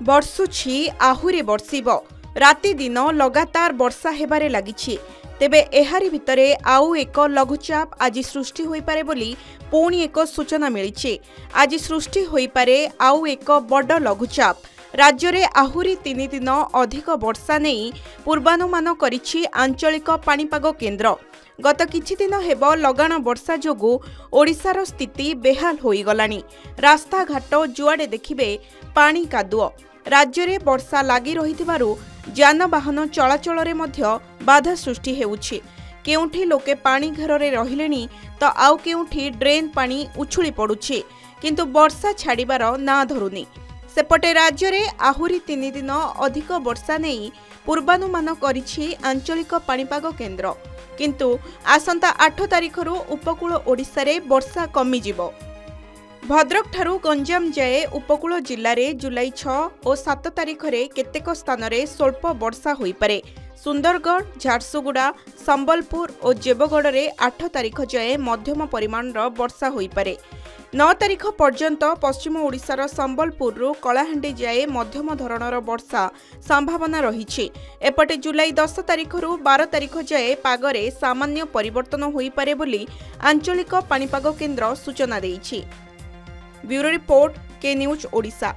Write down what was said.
ବର୍ଷୁଛି ଆହୁରି ବର୍ଷିବ। ରାତି ଦିନ ଲଗାତାର ବର୍ଷା ହେବାରେ ଲାଗିଛି। ତେବେ ଏହାରି ଭିତରେ ଆଉ ଏକ ଲଘୁଚାପ ଆଜି ସୃଷ୍ଟି ହୋଇପାରେ ବୋଲି ପୁଣି ଏକ ସୂଚନା ମିଳିଛି। ଆଜି ସୃଷ୍ଟି ହୋଇପାରେ ଆଉ ଏକ ବଡ଼ ଲଘୁଚାପ। ରାଜ୍ୟରେ ଆହୁରି 3 ଦିନ ଅଧିକ ବର୍ଷା ନେଇ ପୂର୍ବାନୁମାନ କରିଛି ଆଞ୍ଚଳିକ ପାଣିପାଗ କେନ୍ଦ୍ର। ଗତ କିଛି ଦିନ ହେବ ଲଗାଣ ବର୍ଷା ଯୋଗୁଁ ଓଡ଼ିଶାର ସ୍ଥିତି ବେହାଲ ହୋଇଗଲାଣି। ରାସ୍ତାଘାଟ ଯୁଆଡ଼େ ଦେଖିବେ ପାଣି କାଦୁଅ। ରାଜ୍ୟରେ ବର୍ଷା ଲାଗି ରହିଥିବାରୁ ଯାନବାହନ ଚଳାଚଳରେ ମଧ୍ୟ ବାଧା ସୃଷ୍ଟି ହେଉଛି। କେଉଁଠି ଲୋକେ ପାଣି ଘେରରେ ରହିଲେଣି ତ ଆଉ କେଉଁଠି ଡ୍ରେନ୍ ପାଣି ଉଛୁଳି ପଡ଼ୁଛି। କିନ୍ତୁ ବର୍ଷା ଛାଡ଼ିବାର ନାଁ ଧରୁନି। ସେପଟେ ରାଜ୍ୟରେ ଆହୁରି 3 ଦିନ ଅଧିକ ବର୍ଷା ନେଇ ପୂର୍ବାନୁମାନ କରିଛି ଆଞ୍ଚଳିକ ପାଣିପାଗ କେନ୍ଦ୍ର। କିନ୍ତୁ ଆସନ୍ତା 8 ତାରିଖରୁ ଉପକୂଳ ଓଡ଼ିଶାରେ ବର୍ଷା କମିଯିବ। ଭଦ୍ରକଠାରୁ ଗଞ୍ଜାମ ଯାଏ ଉପକୂଳ ଜିଲ୍ଲାରେ ଜୁଲାଇ 6 ଓ 7 ତାରିଖରେ କେତେକ ସ୍ଥାନରେ ସ୍ୱଳ୍ପ ବର୍ଷା ହୋଇପାରେ। ସୁନ୍ଦରଗଡ଼, ଝାରସୁଗୁଡ଼ା, ସମ୍ବଲପୁର ଓ ଦେବଗଡ଼ରେ 8 ତାରିଖ ଯାଏ ମଧ୍ୟମ ପରିମାଣର ବର୍ଷା ହୋଇପାରେ। 9 ତାରିଖ ପର୍ଯ୍ୟନ୍ତ ପଶ୍ଚିମ ଓଡ଼ିଶାର ସମ୍ବଲପୁରରୁ କଳାହାଣ୍ଡି ଯାଏ ମଧ୍ୟମ ଧରଣର ବର୍ଷା ସମ୍ଭାବନା ରହିଛି। ଏପଟେ ଜୁଲାଇ 10 ତାରିଖରୁ 12 ତାରିଖ ଯାଏ ପାଗରେ ସାମାନ୍ୟ ପରିବର୍ତ୍ତନ ହୋଇପାରେ ବୋଲି ଆଞ୍ଚଳିକ ପାଣିପାଗ କେନ୍ଦ୍ର ସୂଚନା ଦେଇଛି। Bureau report, K news Odisha.